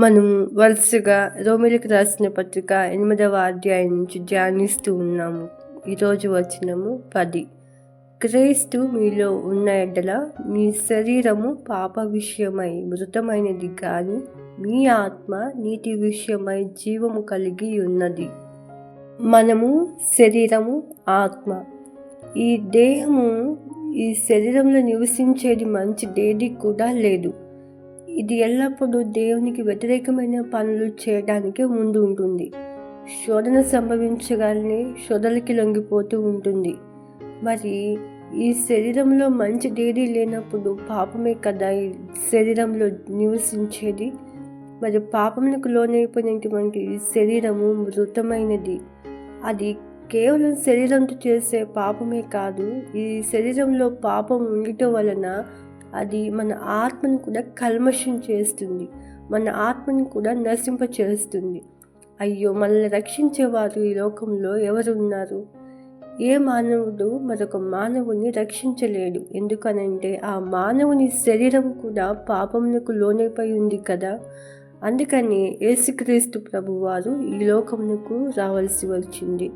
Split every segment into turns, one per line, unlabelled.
మనం వరుసగా రోమిలకు రాసిన పత్రిక 8వ అధ్యాయం నుంచి ధ్యానిస్తూ ఉన్నాము. ఈరోజు వచనము 10. క్రీస్తు మీలో ఉన్న ఎడల మీ శరీరము పాప విషయమై మృతమైనది కానీ మీ ఆత్మ నీతి విషయమై జీవము కలిగి ఉన్నది. మనము శరీరము, ఆత్మ. ఈ దేహము, ఈ శరీరంలో నివసించేది మంచిదేది కూడా లేదు. ఇది ఎల్లప్పుడూ దేవునికి వ్యతిరేకమైన పనులు చేయడానికి ముందు ఉంటుంది. శోధన సంభవించగానే శోధనకి లొంగిపోతూ ఉంటుంది. మరి ఈ శరీరంలో మంచిదేది లేనప్పుడు పాపమే కదా ఈ శరీరంలో నివసించేది. మరి పాపమునకు లోనైపోయినటువంటి శరీరము మృతమైనది. అది కేవలం శరీరంతో చేసే పాపమే కాదు, ఈ శరీరంలో పాపం ఉండటం వలన అది మన ఆత్మను కూడా కల్మషం చేస్తుంది, మన ఆత్మను కూడా నశింపచేస్తుంది. అయ్యో, మనల్ని రక్షించేవారు ఈ లోకంలో ఎవరు ఉన్నారు? ఏ మానవుడు మరొక మానవుని రక్షించలేడు. ఎందుకనంటే ఆ మానవుని శరీరం కూడా పాపమునకు లోనైపోయి ఉంది కదా. అందుకని యేసుక్రీస్తు ప్రభువారు ఈ లోకమునకు రావాల్సి వచ్చింది.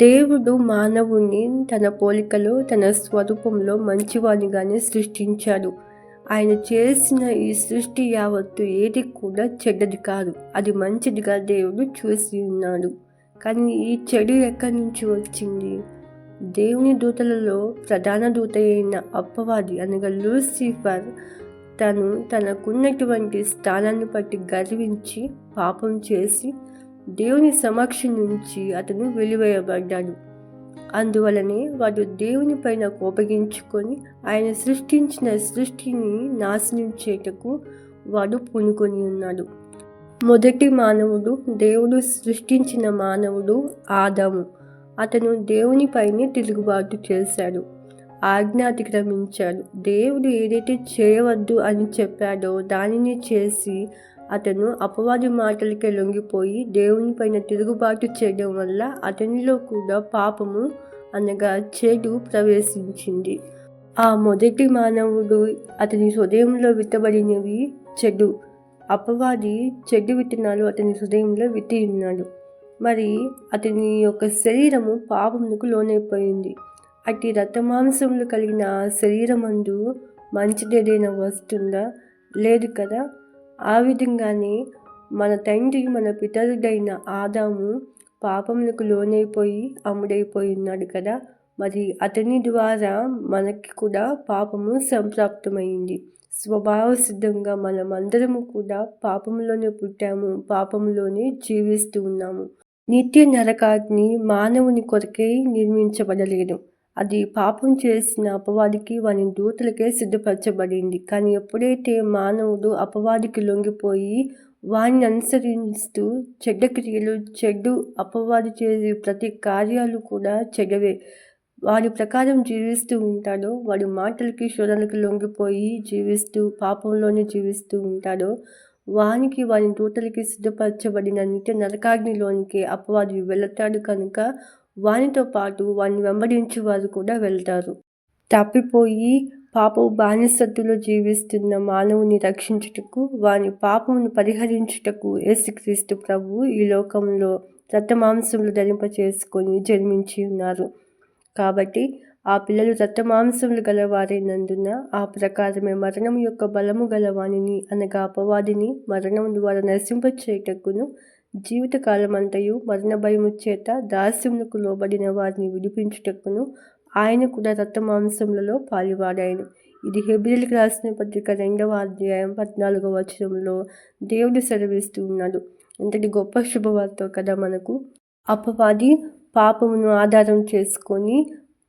దేవుడు మానవుని తన పోలికలో, తన స్వరూపంలో మంచివానిగానే సృష్టించాడు. ఆయన చేసిన ఈ సృష్టి యావత్తు ఏది కూడా చెడ్డది కాదు, అది మంచిదిగా దేవుడు చూసి ఉన్నాడు. కానీ ఈ చెడు ఎక్కడి నుంచి వచ్చింది? దేవుని దూతలలో ప్రధాన దూత అయిన అపవాది అనగా లూసిఫర్ తనకున్నటువంటి స్థానాన్ని బట్టి గర్వించి పాపం చేసి దేవుని సమక్షం నుంచి అతను వెలివేయబడ్డాడు. అందువలనే వాడు దేవుని పైన కోపగించుకొని ఆయన సృష్టించిన సృష్టిని నాశనం చేయటకు వాడు పూనుకొని ఉన్నాడు. మొదటి మానవుడు, దేవుడు సృష్టించిన మానవుడు ఆదాము. అతను దేవుని పైనే తిరుగుబాటు చేశాడు, ఆజ్ఞ అతిక్రమించాడు. దేవుడు ఏదైతే చేయవద్దు అని చెప్పాడో దానిని చేసి అతను అపవాది మాటలకే లొంగిపోయి దేవుని పైన తిరుగుబాటు చేయడం వల్ల అతనిలో కూడా పాపము అనగా చెడు ప్రవేశించింది. ఆ మొదటి మానవుడు, అతని హృదయంలో విత్తబడినవి చెడు. అపవాది చెడు విత్తనాలు అతని హృదయంలో విత్తి ఉన్నాడు. మరి అతని యొక్క శరీరము పాపమునకు లోనైపోయింది. అట్టి రక్తమాంసములు కలిగిన శరీరమందు మంచిదేదైనా వస్తుందా? లేదు కదా. ఆ విధంగానే మన తండ్రి, మన పితరుడైన ఆదాము పాపములకు లోనైపోయి అమ్ముడైపోయి ఉన్నాడు కదా. మరి అతని ద్వారా మనకి కూడా పాపము సంప్రాప్తమైంది. స్వభావ సిద్ధంగా మనమందరము కూడా పాపంలోనే పుట్టాము, పాపంలోనే జీవిస్తూ ఉన్నాము. నిత్య నరకాగ్ని మానవుని కొరకై నిర్మించబడలేదు. అది పాపం చేసిన అపవాదికి, వాని దూతలకే సిద్ధపరచబడింది. కానీ ఎప్పుడైతే మానవుడు అపవాదికి లొంగిపోయి వారిని అనుసరిస్తూ చెడ్డ క్రియలు, చెడు అపవాది చేసే ప్రతి కార్యాలు కూడా చెడ్డవే, వాడి ప్రకారం జీవిస్తూ ఉంటాడో, వాడి మాటలకి, శోధనలకి లొంగిపోయి జీవిస్తూ పాపంలోనే జీవిస్తూ ఉంటాడో, వానికి, వాని దూతలకి సిద్ధపరచబడిన నిత్య నరకాగ్నిలోనికి అపవాది వెళతాడు. కనుక వానితో పాటు వారిని వెంబడించి వారు కూడా వెళ్తారు. తప్పిపోయి పాపపు బానిసత్తులో జీవిస్తున్న మానవుని రక్షించుటకు, వాని పాపమును పరిహరించుటకు యేసుక్రీస్తు ప్రభువు ఈ లోకంలో రక్తమాంసములు ధరింపచేసుకొని జన్మించి ఉన్నారు. కాబట్టి ఆ పిల్లలు రక్తమాంసములు గలవారైనందున ఆ ప్రకారమే మరణం యొక్క బలము గలవానిని అనగా అపవాదిని మరణం ద్వారా నశింపచేయుటకును, జీవితకాలమంతయు మరణ భయము చేత దాస్యమునకు లోబడిన వారిని విడిపించుటకును ఆయన కూడా రక్తమాంసములలో పాలివాడాయను. ఇది హెబ్రీయులకు రాసిన పత్రిక 2వ అధ్యాయం 14వ వచనంలో దేవుడు సెలవిస్తూ ఉన్నాడు. ఎంతటి గొప్ప శుభవార్త కదా మనకు. అపవాది పాపమును ఆధారం చేసుకొని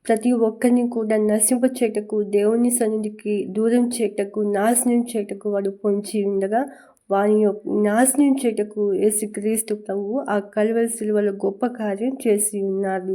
ప్రతి ఒక్కరిని కూడా నశింపచేయటకు, దేవుని సన్నిధికి దూరం చేయటకు, నాశనం చేయటకు వాడు పొంచి ఉండగా, వాని నాశనం చేయటకు యేసుక్రీస్తు ప్రభువు ఆ కల్వరి శిలువలో గొప్ప కార్యం చేసి ఉన్నాడు.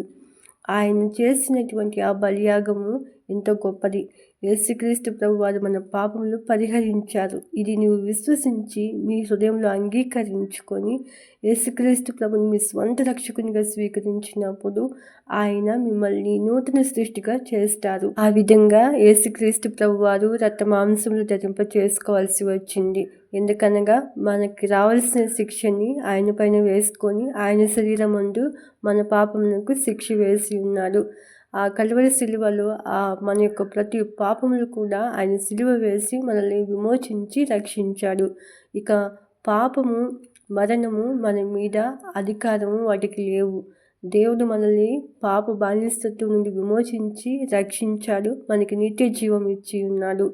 ఆయన చేసినటువంటి ఆ బలియాగము ఎంతో గొప్పది. యేసుక్రీస్తు ప్రభువారు మన పాపములు పరిహరించారు. ఇది నీవు విశ్వసించి నీ హృదయంలో అంగీకరించుకొని యేసుక్రీస్తు ప్రభుని మీ స్వంత రక్షకునిగా స్వీకరించినప్పుడు ఆయన మిమ్మల్ని నూతన సృష్టిగా చేస్తారు. ఆ విధంగా యేసుక్రీస్తు ప్రభువారు రక్త మాంసములు ధరింప చేసుకోవాల్సి వచ్చింది. ఎందుకనగా మనకి రావాల్సిన శిక్షని ఆయన పైన వేసుకొని ఆయన శరీరం ముందు మన పాపములకు శిక్ష వేసి ఉన్నాడు. ఆ కలువరి సిలువలో మన యొక్క ప్రతి పాపములు కూడా ఆయన సిలువ వేసి మనల్ని విమోచించి రక్షించాడు. ఇక పాపము మరణము మన మీద అధికారము వాటికి లేవు. దేవుడు మనల్ని పాప బానిసత్వం నుండి విమోచించి రక్షించాడు. మనకి నిత్య జీవం ఇచ్చి ఉన్నాడు.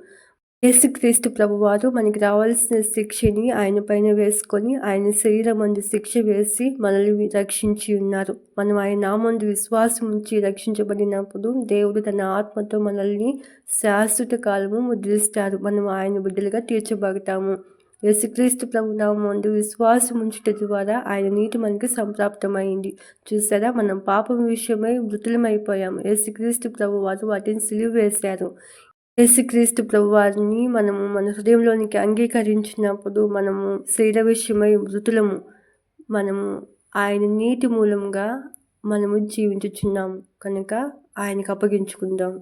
యేసుక్రీస్తు ప్రభువారు మనకి రావాల్సిన శిక్షని ఆయన పైన వేసుకొని ఆయన శరీరం మందు శిక్ష వేసి మనల్ని రక్షించి ఉన్నారు. మనం ఆయన నామందు విశ్వాసం ఉంచి రక్షించబడినప్పుడు దేవుడు తన ఆత్మతో మనల్ని శాశ్వత కాలము ముద్రిస్తారు. మనం ఆయన బిడ్డలుగా తీర్చబడతాము. యేసుక్రీస్తు ప్రభు నామందు విశ్వాసం ఉంచుట ద్వారా ఆయన నీతి మనకి సంప్రాప్తమైంది. చూసారా, మనం పాపం విషయమై మృతులమైపోయాము. యేసుక్రీస్తు ప్రభు వారు వాటిని సిలువ వేశారు. యేసుక్రీస్తు ప్రభువారిని మనము మన హృదయంలోనికి అంగీకరించినప్పుడు మనము శరీర విషయమై మృతులము. మనము ఆయన నీతి మూలంగా మనము జీవించుచున్నాము కనుక ఆయనకు అప్పగించుకుందాం.